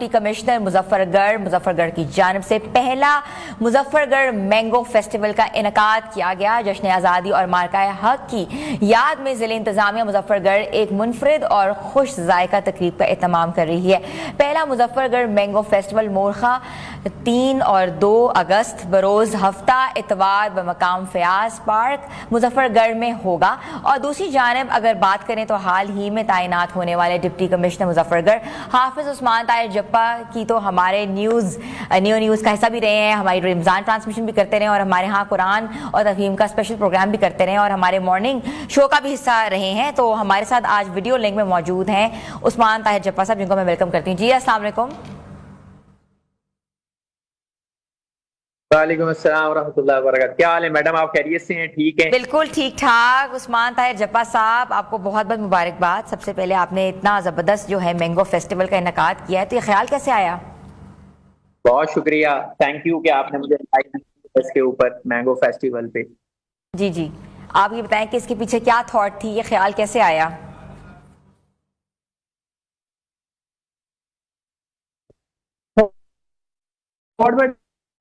Deputy commissioner Muzaffargarh की जानिब से पहला मुजफ्फरगढ़ मैंगो फेस्टिवल का इनेकाद किया गया। जश्न आज़ादी और मार्का हक की याद में ज़िले इंतजामिया मुजफ्फरगढ़ एक मुनफरिद और खुश जायका तकरीब का एहतमाम कर रही है। पहला मुजफ्फरगढ़ मैंगो फेस्टिवल मोरखा 3 और 2 अगस्त बरोज़ हफ्ता इतवार बमकाम फयाज पार्क मुजफ्फरगढ़ में होगा। और दूसरी जानिब अगर बात करें तो हाल ही में तैनात होने वाले डिप्टी कमिश्नर मुजफ्फरगढ़ हाफिज उस्मान ताहिर जप्पा की तो हमारे न्यूज़ का हिस्सा भी रहे हैं, हमारी रमज़ान ट्रांसमिशन भी करते रहे और हमारे यहाँ कुरान और तफहीम का स्पेशल प्रोग्राम भी करते रहे और हमारे मॉर्निंग शो का भी हिस्सा रहे हैं। तो हमारे साथ आज वीडियो लिंक में मौजूद हैं उस्मान ताहिर जप्पा साहब, जिनको मैं वेलकम करती हूँ। जी अस्सलाम वालेकुम। वालेकुम अस्सलाम व रहमतुल्लाहि व बरकातहू। क्या हाल है मैडम, आप खैरियत से हैं? ठीक है, बिल्कुल ठीक ठाक। उस्मान ताहिर जप्पा साहब, आपको बहुत बहुत मुबारकबाद। सबसे पहले आपने इतना ज़बरदस्त जो है मैंगो फेस्टिवल का इनेकाद किया है, तो ये ख्याल कैसे आया? बहुत शुक्रिया, थैंक यू कि आपने मुझे इसके ऊपर मैंगो फेस्टिवल पे। जी आप ये बताएं कि इसके पीछे क्या थॉट थी, ये ख्याल कैसे आया?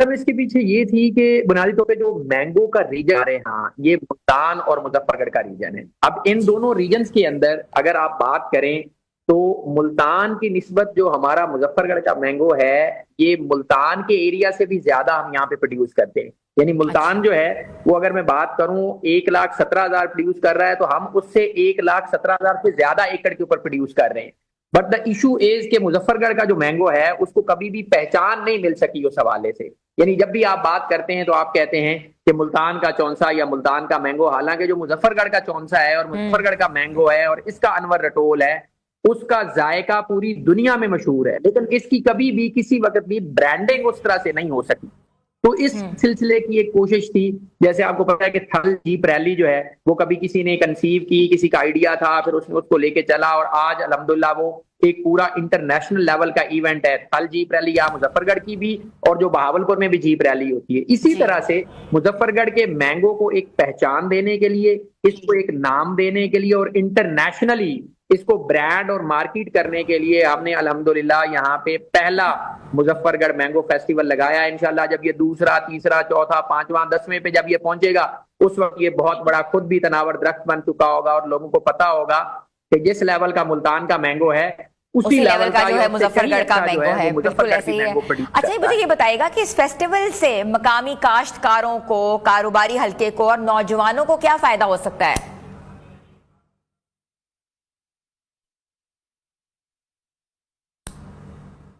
और इसके पीछे ये थी कि बुनियादी तौर पे जो मैंगो का रीजन आ रहे हैं, हाँ, ये मुल्तान और मुजफ्फरगढ़ का रीजन है। अब इन दोनों रीजन्स के अंदर अगर आप बात करें तो मुल्तान की निस्बत जो हमारा मुजफ्फरगढ़ का मैंगो है, ये मुल्तान के एरिया से भी ज्यादा हम यहाँ पे प्रोड्यूस करते हैं। यानी मुल्तान जो है वो, अगर मैं बात करूं 1,17,000 प्रोड्यूस कर रहा है, तो हम उससे 1,17,000 से ज्यादा एकड़ के ऊपर प्रोड्यूस कर रहे हैं। बट द इशू इज के मुजफ्फरगढ़ का जो मैंगो है उसको कभी भी पहचान नहीं मिल सकी उस हवाले से। यानी जब भी आप बात करते हैं तो आप कहते हैं कि मुल्तान का चौंसा या मुल्तान का मैंगो, हालांकि जो मुजफ्फरगढ़ का चौंसा है और मुजफ्फरगढ़ का मैंगो है और इसका अनवर रटोल है, उसका जायका पूरी दुनिया में मशहूर है, लेकिन इसकी कभी भी किसी वक्त भी ब्रांडिंग उस तरह से नहीं हो सकी। तो इस सिलसिले की एक कोशिश थी। जैसे आपको पता है कि थल जीप रैली जो है वो कभी किसी ने कंसीव की, किसी का आइडिया था, फिर उसने उसको लेके चला और आज अल्हम्दुलिल्लाह वो एक पूरा इंटरनेशनल लेवल का इवेंट है। थल जीप रैली या मुजफ्फरगढ़ की भी, और जो बहावलपुर में भी जीप रैली होती है। इसी तरह से मुजफ्फरगढ़ के मैंगो को एक पहचान देने के लिए, इसको एक नाम देने के लिए और इंटरनेशनली इसको ब्रांड और मार्केट करने के लिए हमने अल्हम्दुलिल्लाह यहाँ पे पहला मुजफ्फरगढ़ मैंगो फेस्टिवल लगाया। इंशाल्लाह जब ये दूसरा, तीसरा, चौथा, पांचवा, 10वें पे जब ये पहुंचेगा, उस वक्त ये बहुत बड़ा खुद भी तनावर दरख्त बन चुका होगा और लोगों को पता होगा कि जिस लेवल का मुल्तान का मैंगो है उसी लेवल का जो है मुजफ्फरगढ़ का मैंगो है। बिल्कुल ऐसे ही है। अच्छा, मुझे ये बताइएगा कि इस फेस्टिवल से मकामी काश्तकारों को, कारोबारी हल्के को और नौजवानों को क्या फायदा हो सकता है?